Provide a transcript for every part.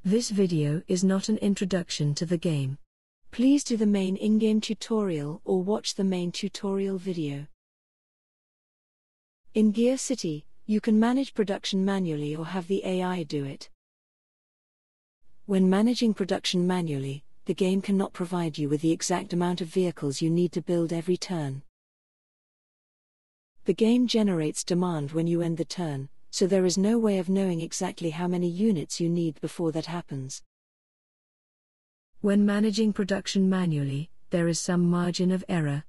This video is not an introduction to the game. Please do the main in-game tutorial or watch the main tutorial video. In GearCity, you can manage production manually or have the AI do it. When managing production manually, the game cannot provide you with the exact amount of vehicles you need to build every turn. The game generates demand when you end the turn, so there is no way of knowing exactly how many units you need before that happens. When managing production manually, there is some margin of error.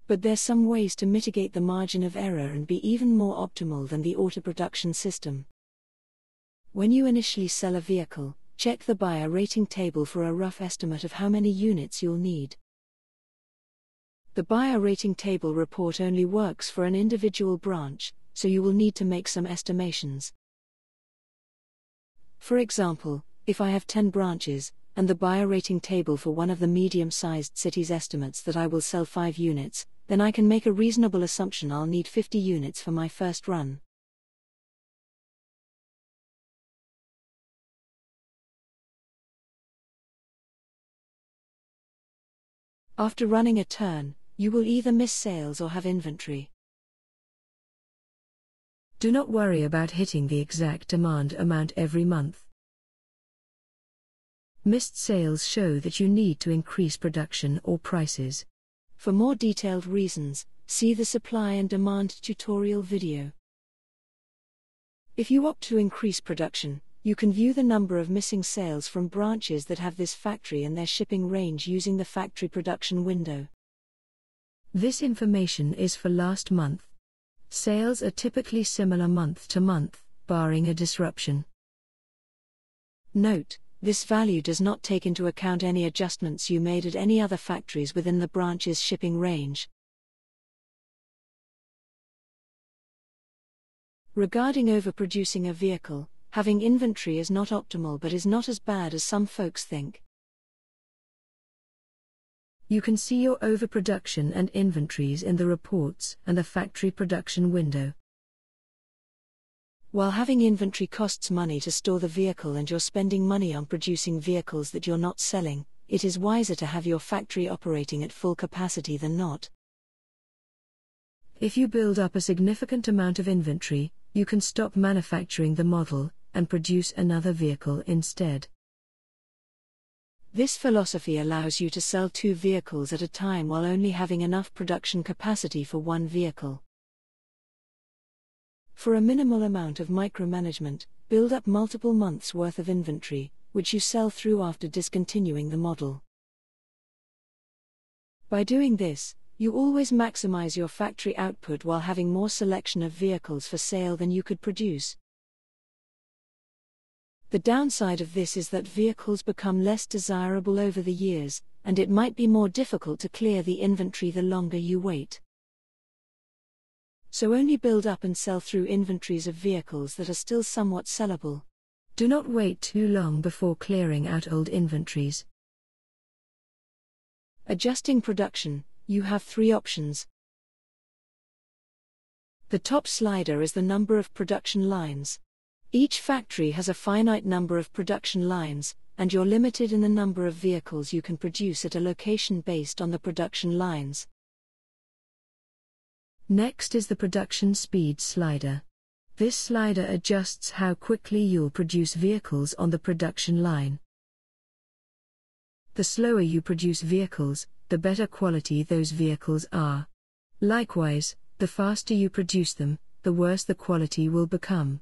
But there's some ways to mitigate the margin of error and be even more optimal than the auto-production system. When you initially sell a vehicle, check the buyer rating table for a rough estimate of how many units you'll need. The buyer rating table report only works for an individual branch, so you will need to make some estimations. For example, if I have 10 branches, and the buyer rating table for one of the medium-sized cities estimates that I will sell 5 units, then I can make a reasonable assumption I'll need 50 units for my first run. After running a turn, you will either miss sales or have inventory. Do not worry about hitting the exact demand amount every month. Missed sales show that you need to increase production or prices. For more detailed reasons, see the supply and demand tutorial video. If you opt to increase production, you can view the number of missing sales from branches that have this factory and their shipping range using the factory production window. This information is for last month. Sales are typically similar month to month, barring a disruption. Note: this value does not take into account any adjustments you made at any other factories within the branch's shipping range. Regarding overproducing a vehicle, having inventory is not optimal but is not as bad as some folks think. You can see your overproduction and inventories in the reports and the factory production window. While having inventory costs money to store the vehicle and you're spending money on producing vehicles that you're not selling, it is wiser to have your factory operating at full capacity than not. If you build up a significant amount of inventory, you can stop manufacturing the model and produce another vehicle instead. This philosophy allows you to sell 2 vehicles at a time while only having enough production capacity for 1 vehicle. For a minimal amount of micromanagement, build up multiple months' worth of inventory, which you sell through after discontinuing the model. By doing this, you always maximize your factory output while having more selection of vehicles for sale than you could produce. The downside of this is that vehicles become less desirable over the years, and it might be more difficult to clear the inventory the longer you wait. So only build up and sell through inventories of vehicles that are still somewhat sellable. Do not wait too long before clearing out old inventories. Adjusting production, you have 3 options. The top slider is the number of production lines. Each factory has a finite number of production lines, and you're limited in the number of vehicles you can produce at a location based on the production lines. Next is the production speed slider. This slider adjusts how quickly you'll produce vehicles on the production line. The slower you produce vehicles, the better quality those vehicles are. Likewise, the faster you produce them, the worse the quality will become.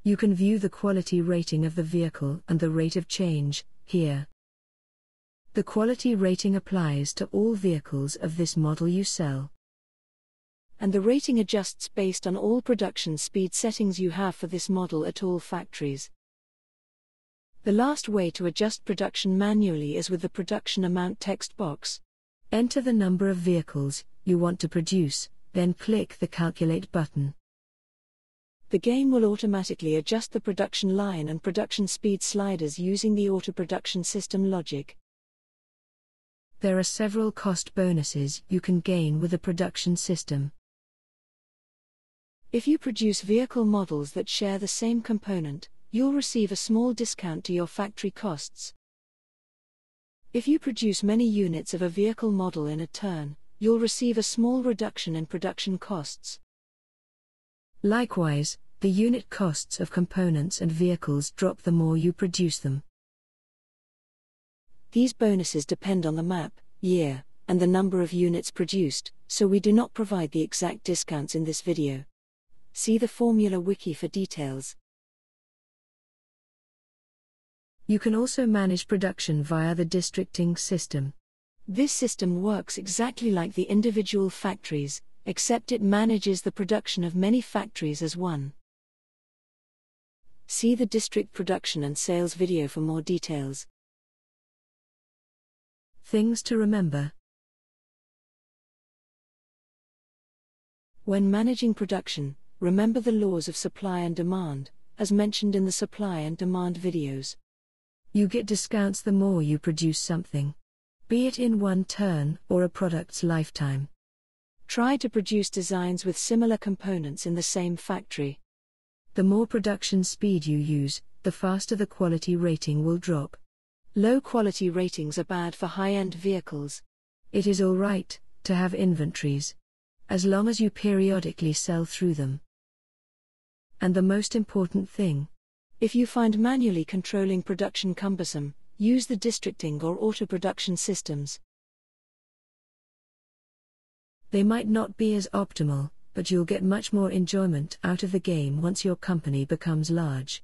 You can view the quality rating of the vehicle and the rate of change here. The quality rating applies to all vehicles of this model you sell. And the rating adjusts based on all production speed settings you have for this model at all factories. The last way to adjust production manually is with the production amount text box. Enter the number of vehicles you want to produce, then click the Calculate button. The game will automatically adjust the production line and production speed sliders using the auto-production system logic. There are several cost bonuses you can gain with the production system. If you produce vehicle models that share the same component, you'll receive a small discount to your factory costs. If you produce many units of a vehicle model in a turn, you'll receive a small reduction in production costs. Likewise, the unit costs of components and vehicles drop the more you produce them. These bonuses depend on the map, year, and the number of units produced, so we do not provide the exact discounts in this video. See the Formula Wiki for details. You can also manage production via the districting system. This system works exactly like the individual factories, except it manages the production of many factories as one. See the district production and sales video for more details. Things to remember. When managing production, remember the laws of supply and demand, as mentioned in the supply and demand videos. You get discounts the more you produce something, be it in one turn or a product's lifetime. Try to produce designs with similar components in the same factory. The more production speed you use, the faster the quality rating will drop. Low quality ratings are bad for high-end vehicles. It is alright to have inventories, as long as you periodically sell through them. And the most important thing, if you find manually controlling production cumbersome, use the districting or auto production systems. They might not be as optimal, but you'll get much more enjoyment out of the game once your company becomes large.